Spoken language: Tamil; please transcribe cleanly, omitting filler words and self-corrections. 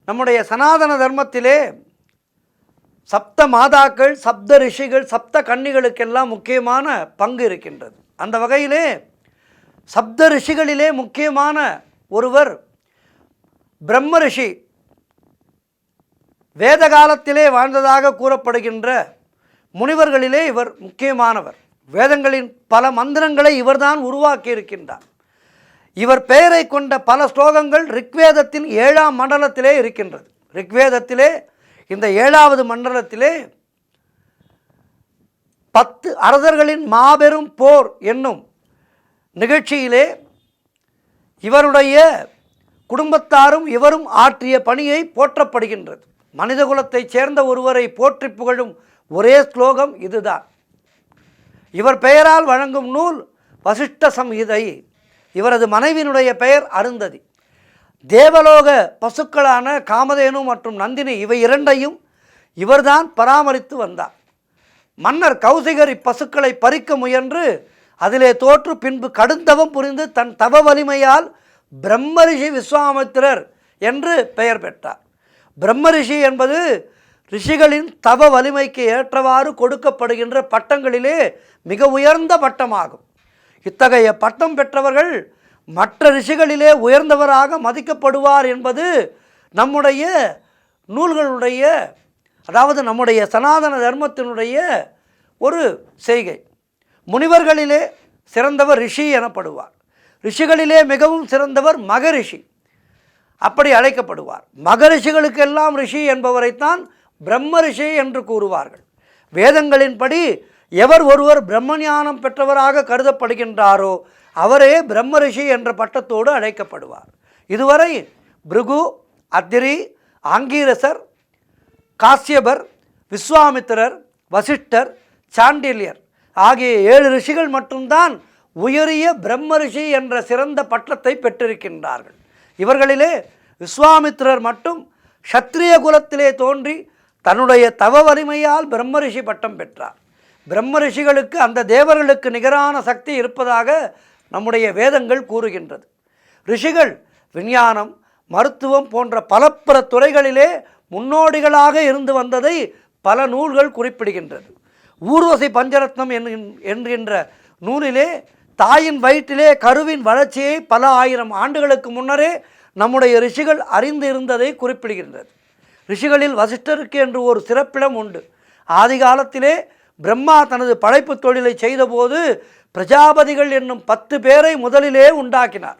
நம்முடைய சனாதன தர்மத்திலே சப்த மாதாக்கள், சப்த ரிஷிகள், சப்த கன்னிகளுக்கெல்லாம் முக்கியமான பங்கு இருக்கின்றது. அந்த வகையிலே சப்த ரிஷிகளிலே முக்கியமான ஒருவர் பிரம்ம ரிஷி. வேத காலத்திலே வாழ்ந்ததாக கூறப்படுகின்ற முனிவர்களிலே இவர் முக்கியமானவர். வேதங்களின் பல மந்திரங்களை இவர்தான் உருவாக்கி இருக்கின்றார். இவர் பெயரை கொண்ட பல ஸ்லோகங்கள் ரிக்வேதத்தின் 7ஆம் மண்டலத்திலே இருக்கின்றது. ரிக்வேதத்திலே இந்த 7வது மண்டலத்திலே 10 அரசர்களின் மாபெரும் போர் என்னும் நிகழ்ச்சியிலே இவருடைய குடும்பத்தாரும் இவரும் ஆற்றிய பணியை போற்றப்படுகின்றது. மனிதகுலத்தைச் சேர்ந்த ஒருவரை போற்றி புகழும் ஒரே ஸ்லோகம் இதுதான். இவர் பெயரால் வழங்கும் நூல் வசிஷ்ட சம்ஹிதை. இவரது மனைவியினுடைய பெயர் அருந்ததி. தேவலோக பசுக்களான காமதேனு மற்றும் நந்தினி இவை இரண்டையும் இவர்தான் பராமரித்து வந்தார். மன்னர் கௌசிகர் இப்பசுக்களை பறிக்க முயன்று அதிலே தோற்று பின்பு கடுந்தவம் புரிந்து தன் தவ வலிமையால் பிரம்மரிஷி விஸ்வாமித்திரர் என்று பெயர் பெற்றார். பிரம்மரிஷி என்பது ரிஷிகளின் தவ வலிமைக்கு ஏற்றவாறு கொடுக்கப்படுகின்ற பட்டங்களிலே மிக உயர்ந்த பட்டமாகும். இத்தகைய பட்டம் பெற்றவர்கள் மற்ற ரிஷிகளிலே உயர்ந்தவராக மதிக்கப்படுவார் என்பது நம்முடைய நூல்களுடைய, அதாவது நம்முடைய சனாதன தர்மத்தினுடைய ஒரு செய்கை. முனிவர்களிலே சிறந்தவர் ரிஷி எனப்படுவார். ரிஷிகளிலே மிகவும் சிறந்தவர் மகரிஷி, அப்படி அழைக்கப்படுவார். மகரிஷிகளுக்கெல்லாம் ரிஷி என்பவரைத்தான் பிரம்ம ரிஷி என்று கூறுவார்கள். வேதங்களின்படி எவர் ஒருவர் பிரம்மஞானம் பெற்றவராக கருதப்படுகின்றாரோ அவரே பிரம்ம ரிஷி என்ற பட்டத்தோடு அழைக்கப்படுவார். இதுவரை பிருகு, அத்திரி, ஆங்கீரசர், காசியபர், விஸ்வாமித்திரர், வசிஷ்டர், சாண்டில்யர் ஆகிய 7 ரிஷிகள் மட்டும்தான் உயரிய பிரம்ம ரிஷி என்ற சிறந்த பட்டத்தை பெற்றிருக்கின்றார்கள். இவர்களிலே விஸ்வாமித்திரர் மட்டும் க்ஷத்ரிய குலத்திலே தோன்றி தன்னுடைய தவ வலிமையால் பிரம்ம ரிஷி பட்டம் பெற்றார். பிரம்ம ரிஷிகளுக்கு அந்த தேவர்களுக்கு நிகரான சக்தி இருப்பதாக நம்முடைய வேதங்கள் கூறுகின்றது. ரிஷிகள் விஞ்ஞானம், மருத்துவம் போன்ற பல துறைகளிலே முன்னோடிகளாக இருந்து வந்ததை பல நூல்கள் குறிப்பிடுகின்றது. ஊர்வசி பஞ்சரத்னம் என்கின்ற நூலிலே தாயின் வயிற்றிலே கருவின் வளர்ச்சியை பல ஆயிரம் ஆண்டுகளுக்கு முன்னரே நம்முடைய ரிஷிகள் அறிந்து இருந்ததை குறிப்பிடுகின்றது. ரிஷிகளில் வசிஷ்டருக்கு என்று ஒரு சிறப்பிடம் உண்டு. ஆதி காலத்திலே பிரம்மா தனது படைப்பு தொழிலை செய்தபோது பிரஜாபதிகள் என்னும் 10 பேரை முதலிலே உண்டாக்கினார்.